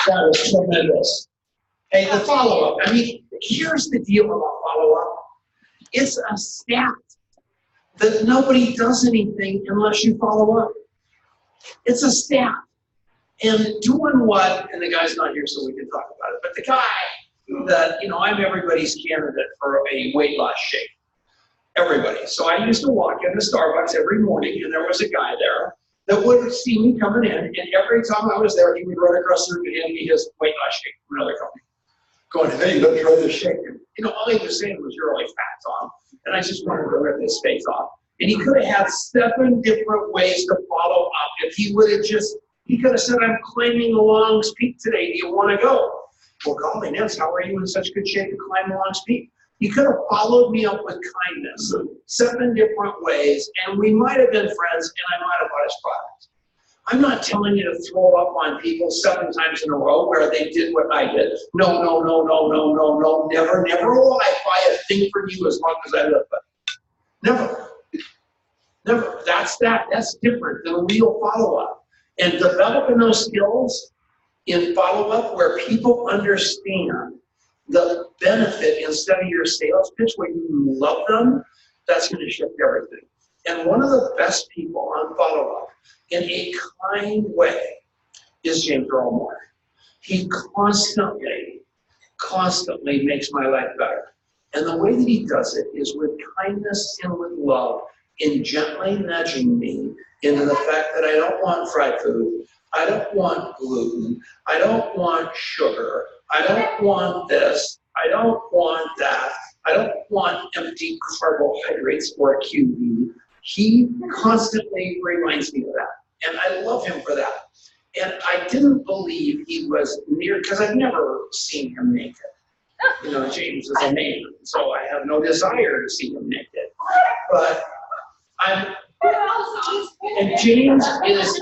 That was tremendous. Hey, the follow-up. I mean, here's the deal about follow-up. It's a stat that nobody does anything unless you follow up. It's a stat. And doing what, and the guy's not here so we can talk about it, but the guy that, you know, I'm everybody's candidate for a weight loss shake. Everybody. So I used to walk into Starbucks every morning, and there was a guy there that would see me coming in, and every time I was there, he would run across the room and hand me his weight loss shake from another company. Going, hey, you better try this shake. And, you know, all he was saying was, you're really fat, Tom. And I just wanted to rip his face off. And he could have had 7 different ways to follow up. If he would have just, he could have said, I'm climbing Long's Peak today. Do you want to go? Well, golly, Nance, how are you in such good shape to climb Long's Peak? He could have followed me up with kindness, 7 different ways, and we might have been friends, and I might have bought his product. I'm not telling you to throw up on people 7 times in a row where they did what I did. No, no, no, no, no, no, no, never, never will I buy a thing for you as long as I live. But never, never. That's different than real follow-up. And developing those skills in follow-up where people understand the benefit instead of your sales pitch where you love them, that's going to shift everything. And one of the best people on follow-up in a kind way is James Earl Moore. He constantly makes my life better. And the way that he does it is with kindness and with love, in gently nudging me into the fact that I don't want fried food, I don't want gluten, I don't want sugar, I don't want this, I don't want that, I don't want empty carbohydrates or QV. He constantly reminds me of that, and I love him for that. And I didn't believe he was near, because I've never seen him naked. You know, James is a man, so I have no desire to see him naked. But and James is,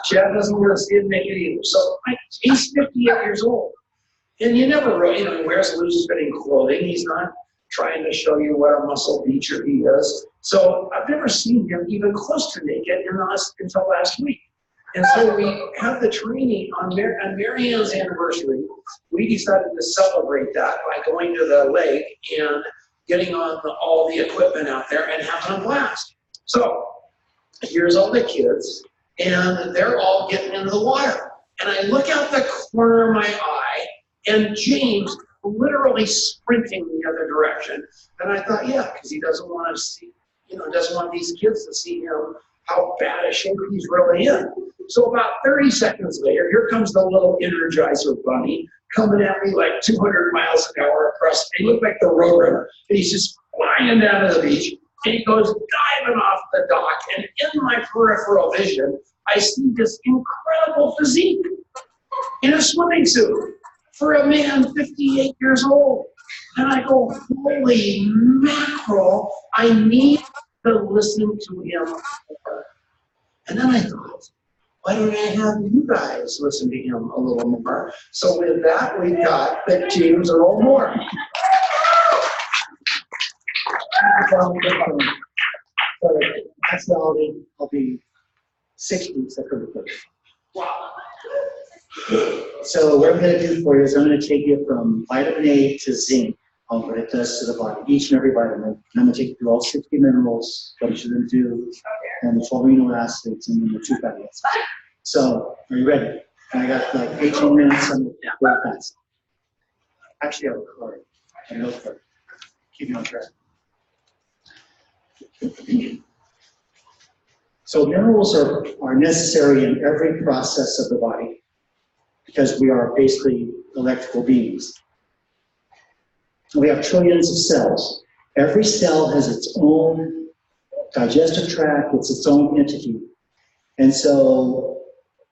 Chad doesn't want to see him naked either. So he's 58 years old. And you never really, you know, he wears loose-fitting clothing. He's not trying to show you what a muscle beacher he is. So I've never seen him even close to naked until last week. And so we had the training on Mary Ann's anniversary. We decided to celebrate that by going to the lake and getting on all the equipment out there and having a blast. So here's all the kids, and they're all getting into the water. And I look out the corner of my eye, and James literally sprinting the other direction. And I thought, yeah, because he doesn't want to see, you know, doesn't want these kids to see him how bad a shape he's really in. So about 30 seconds later, here comes the little Energizer bunny coming at me like 200 miles an hour across. He looked like the Roadrunner, and he's just flying down to the beach, and he goes diving off the dock, and in my peripheral vision, I see this incredible physique in a swimming suit for a man 58 years old. And I go, holy mackerel, I need to listen to him more. And then I thought, why don't I have you guys listen to him a little more? So with that, we got the James Earl Moore. Actually, I'll be 60 September 1st. Wow. So what I'm going to do for you is I'm going to take you from vitamin A to zinc on what it does to the body, each and every vitamin. And I'm going to take you through all 60 minerals, what you should do, and the 12 amino acids, and then the 2 fatty acids. So, are you ready? And I got like 18 minutes. I'm going to go fast. Actually, I have a card. I know card. Keep me on track. So minerals are necessary in every process of the body because we are basically electrical beings. We have trillions of cells. Every cell has its own digestive tract, it's its own entity. And so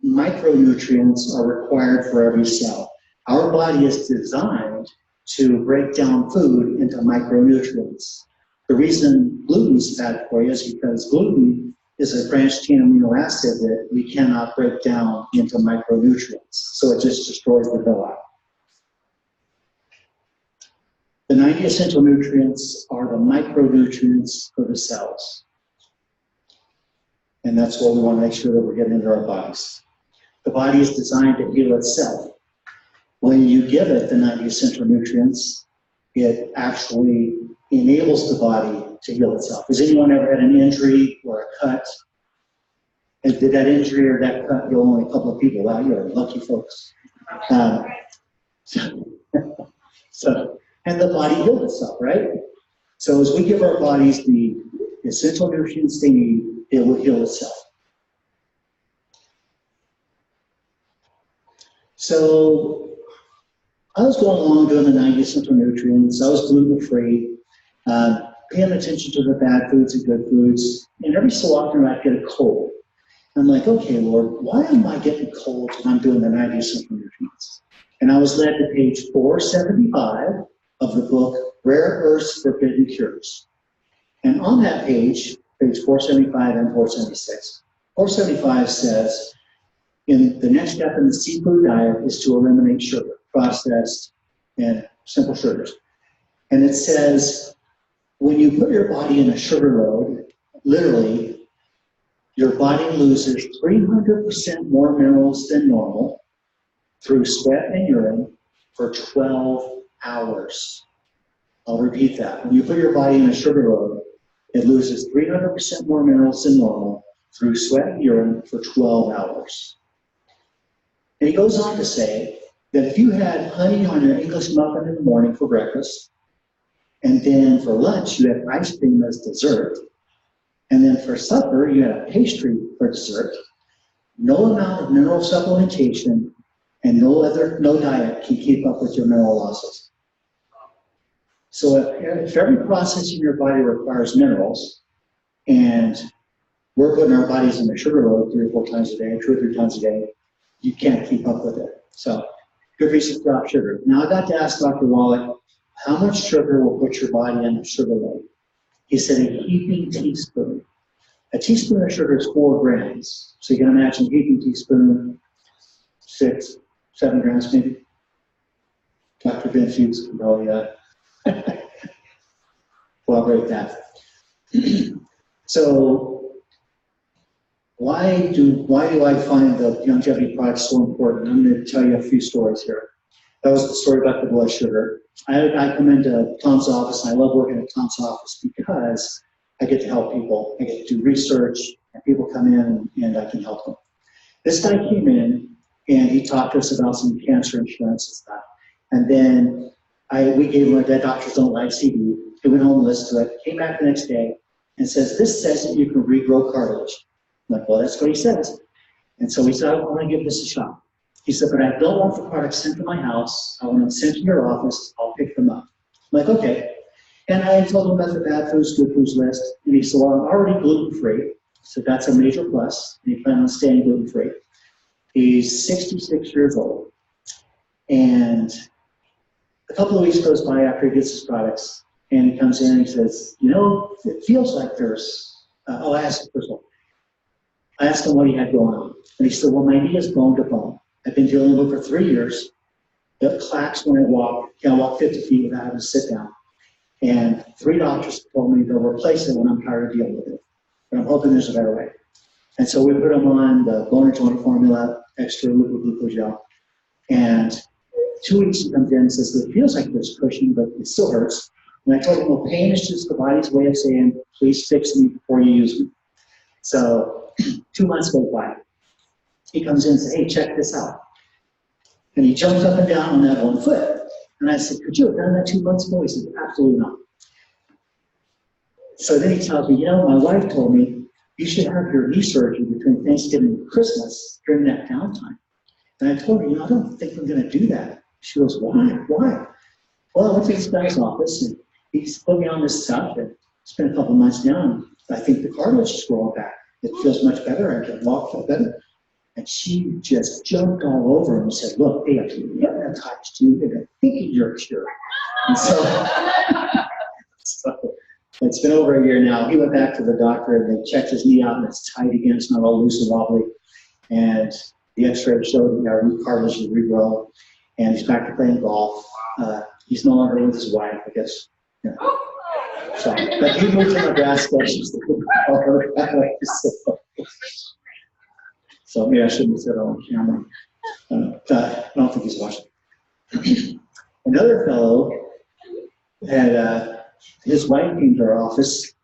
micronutrients are required for every cell. Our body is designed to break down food into micronutrients. The reason gluten's bad for you is because gluten is a branched chain amino acid that we cannot break down into micronutrients. So it just destroys the villi. The 90 essential nutrients are the micronutrients for the cells. And that's what we want to make sure that we're getting into our bodies. The body is designed to heal itself. When you give it the 90 essential nutrients, it actually enables the body to heal itself. Has anyone ever had an injury or a cut? And did that injury or that cut heal only a couple of people? Wow, you're lucky folks. And the body healed itself, right? So as we give our bodies the essential nutrients they need, it will heal itself. So I was going along doing the 90 essential nutrients. I was gluten-free, paying attention to the bad foods and good foods. And every so often I'd get a cold. I'm like, okay, Lord, why am I getting colds when I'm doing the 90 essential nutrients? And I was led to page 475 of the book, Rare Earth's Forbidden Cures. And on that page 475 and 476, 475 says, in the next step in the seafood diet is to eliminate sugar, processed and simple sugars. And it says, when you put your body in a sugar load, literally, your body loses 300% more minerals than normal through sweat and urine for 12 hours. I'll repeat that. When you put your body in a sugar load, it loses 300% more minerals than normal through sweat and urine for 12 hours. And he goes on to say that if you had honey on your English muffin in the morning for breakfast, and then for lunch you had ice cream as dessert, and then for supper you had a pastry for dessert, no amount of mineral supplementation and no diet can keep up with your mineral losses. So if every process in your body requires minerals, and we're putting our bodies in a sugar load 3 or 4 times a day, 2 or 3 times a day, you can't keep up with it. So good reason to drop sugar. Now I got to ask Dr. Wallach, how much sugar will put your body in a sugar load? He said a heaping teaspoon. A teaspoon of sugar is 4 grams. So you can imagine a heaping teaspoon, 6, 7 grams maybe. Dr. Ben Hughes can probably corroborate that. So why do I find the longevity products so important? I'm going to tell you a few stories here. That was the story about the blood sugar. I come into Tom's office, and I love working at Tom's office because I get to help people. I get to do research, and people come in, and I can help them. This guy came in, and he talked to us about some cancer insurance and stuff. And then we gave him a Dead Doctors Don't Lie CD. He went home and listened to it, came back the next day, and says, this says that you can regrow cartilage. I'm like, well, that's what he says. And so he said, I want to give this a shot. He said, but I don't want the products sent to my house. I want them sent to your office. I'll pick them up. I'm like, okay. And I told him about the bad foods, good foods list. And he said, well, I'm already gluten-free. So that's a major plus. And he planned on staying gluten-free. He's 66 years old. And a couple of weeks goes by after he gets his products. And he comes in and he says, you know, it feels like there's, I asked him, first of all, I asked him what he had going on. And he said, well, my knee is bone to bone. I've been dealing with it for 3 years. It clacks when I walk. Can't walk 50 feet without having to sit down. And 3 doctors told me they'll replace it when I'm tired of dealing with it. But I'm hoping there's a better way. And so we put him on the bone and joint formula, extra liquid glucose gel. And 2 weeks he comes in and says, it feels like there's cushion, but it still hurts. And I told him, well, pain is just the body's way of saying, please fix me before you use me. So 2 months go by. He comes in and says, hey, check this out. And he jumps up and down on that 1 foot. And I said, could you have done that 2 months ago? He said, absolutely not. So then he tells me, you know, my wife told me you should have your knee surgery between Thanksgiving and Christmas during that downtime. And I told her, you know, I don't think I'm going to do that. She goes, why? Why? Well, I went to this guy's office, and he's put me on this stuff, and it's been a couple months now, and I think the cartilage is growing back. It feels much better. I can walk, feel better. And she just jumped all over him and said, look, they have hypnotized you into thinking you're cured. And so it's been over a year now. He went back to the doctor, and they checked his knee out, and it's tight again. It's not all loose and wobbly. And the x-ray showed that our cartilage is regrown. And he's back to playing golf. He's no longer with his wife, I guess. Yeah. So, but he moved to Nebraska. She's the good So maybe I shouldn't have said it on camera. I don't think he's watching. Another fellow had, his wife came to our office,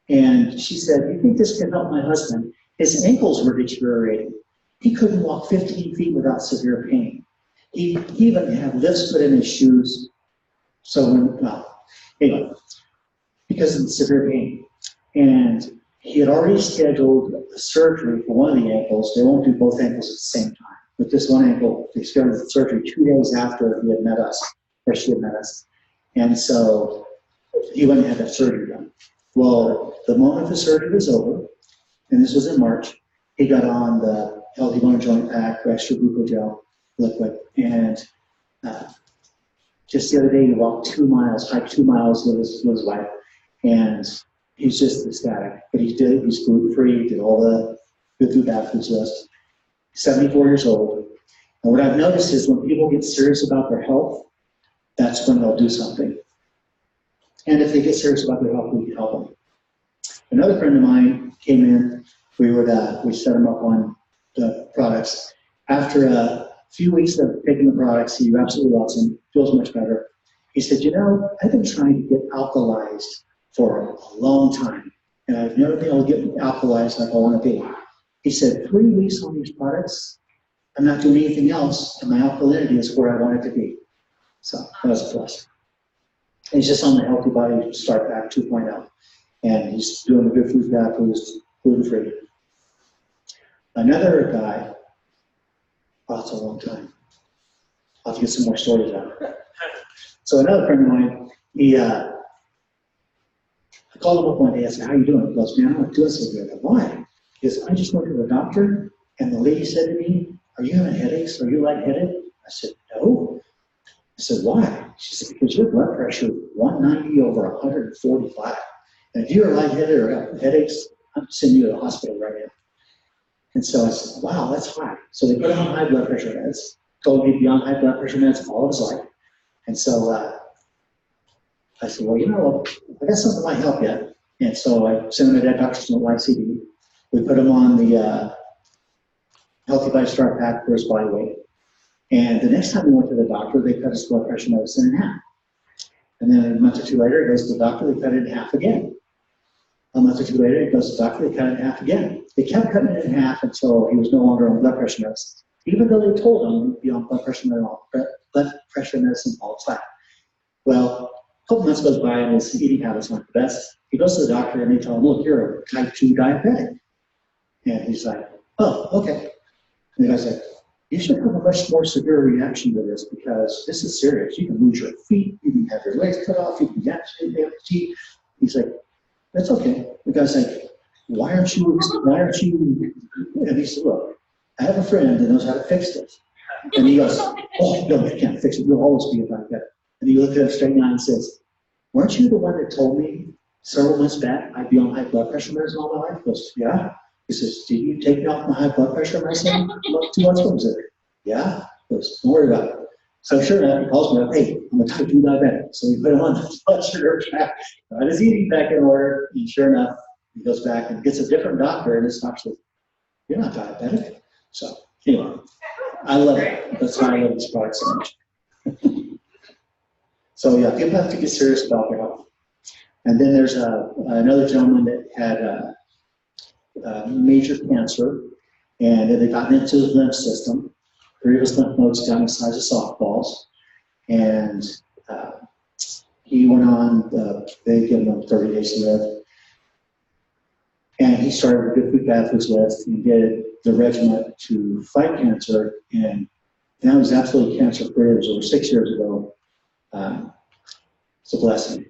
and she said, "You think this can help my husband? His ankles were deteriorating. He couldn't walk 15 feet without severe pain. He even had lifts put in his shoes. So anyway, because of the severe pain. And he had already scheduled a surgery for one of the ankles. They won't do both ankles at the same time. But this one ankle, they scheduled the surgery 2 days after he had met us, or she had met us. And so he went and had that surgery done. Well, the moment the surgery was over, and this was in March, he got on the healthy bone joint pack, extra glucogel liquid, and just the other day he walked 2 miles, hiked 2 miles with his wife, and he's just ecstatic. But he's gluten-free, did all the good food, bad foods list. 74 years old. And what I've noticed is when people get serious about their health, that's when they'll do something. And if they get serious about their health, we can help them. Another friend of mine came in. We set him up on the products. After a few weeks of taking the products, he absolutely loves them, feels much better. He said, I've been trying to get alkalized for a long time, and I've never been able to get alkalized like I want to be. He said, 3 weeks on these products, I'm not doing anything else, and my alkalinity is where I want it to be. So that was a plus. And he's just on the Healthy Body Start Pack 2.0, and he's doing the good food, bad foods, gluten-free. Another guy, it's a long time. I'll have to get some more stories out. So another friend of mine, I called him up one day. I said, "How you doing?" He goes, "Man, I'm not doing so good." I said, "Why?" He goes, "I just went to the doctor, and the lady said to me, 'Are you having headaches? Are you lightheaded?' I said, 'No.' I said, 'Why?' She said, 'Because your blood pressure is 190 over 145. And if you're lightheaded or have headaches, I'm sending you to the hospital right now.' And so I said, 'Wow, that's high.' So they put him on high blood pressure meds, told me to be on high blood pressure meds all of his life. And so I said, 'Well, I got something that might help you.' And so I sent him to that doctor's note YCD. We put him on the Healthy Body Start Pack for his body weight. And the next time we went to the doctor, they cut his blood pressure medicine in half. And then a month or two later, he goes to the doctor, they cut it in half again. A month or two later, he goes to the doctor, they cut it in half again. They kept cutting it in half until he was no longer on blood pressure medicine, even though they told him to be on blood pressure medicine all the time. Well, a couple months goes by and his eating habits aren't the best. He goes to the doctor and they tell him, "Look, you're a type 2 diabetic." And he's like, "Oh, okay." And the guy's like, "You should have a much more severe reaction to this because this is serious. You can lose your feet, you can have your legs cut off, you can amputee." He's like, "That's okay." The guy's like, why aren't you, and he said, "Look, I have a friend that knows how to fix this." And he goes, "Oh, no, you can't fix it. You'll always be like that." And he looked at him straight in the eye and says, "Weren't you the one that told me several months back I'd be on high blood pressure medicine all my life?" He goes, "Yeah." He says, "Did you take me off my high blood pressure medicine about 2 months ago?" He said, "Yeah." He goes, "Don't worry about it." So sure enough, he calls me up, "Hey, I'm a type 2 diabetic." So we put him on the blood sugar track, got his eating back in order, and sure enough, he goes back and gets a different doctor, and this doctor says, "You're not diabetic." So anyway, I love it. That's why I love this product so much. So yeah, people have to get serious about their health. And then there's another gentleman that had major cancer, and it had gotten into his lymph system. 3 of his lymph nodes down the size of softballs, and he went on, they gave him 30 days to live, and he started the good food, bad foods list and did the regimen to fight cancer, and now he's absolutely cancer-free. It was over 6 years ago. It's a blessing.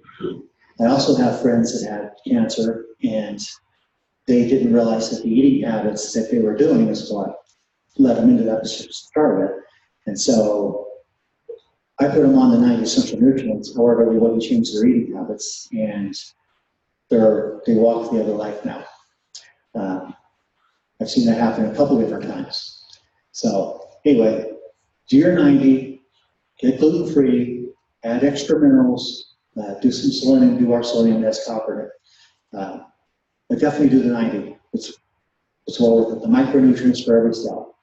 I also have friends that had cancer, and they didn't realize that the eating habits that they were doing is what led them into that to start with. And so I put them on the 90 essential nutrients. However, they wouldn't change their eating habits, and they walk the other life now. I've seen that happen a couple different times. So anyway, do your 90, get gluten-free, add extra minerals, do some selenium, do our selenium, that's copper. But definitely do the 90. as well as the micronutrients for every cell.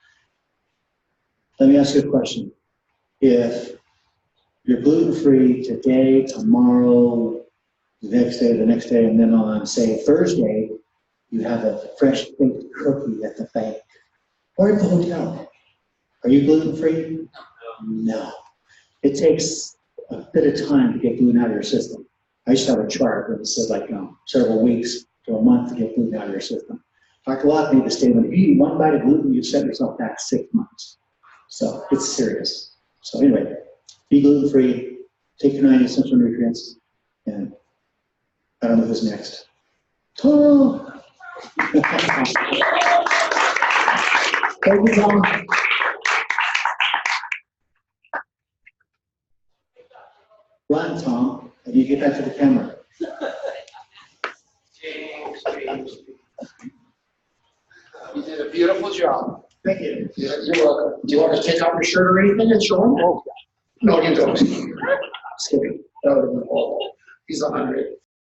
Let me ask you a question. If you're gluten-free today, tomorrow, the next day, and then on, say, Thursday, you have a fresh baked cookie at the bank or at the hotel. Are you gluten-free? No. It takes a bit of time to get gluten out of your system. I used to have a chart that said like, several weeks to a month to get gluten out of your system. Dr. Locke made the statement, if you eat one bite of gluten, you set yourself back 6 months. So it's serious. So anyway, be gluten-free, take your 90 essential nutrients, and I don't know who's next. Oh. Thank you, Tom. Run, Tom, and you get back to the camera. You did a beautiful job. Thank you. You're welcome. Do you want to take off your shirt or anything and show them? Oh, no, you don't. Just kidding. That would have been awful. He's 100.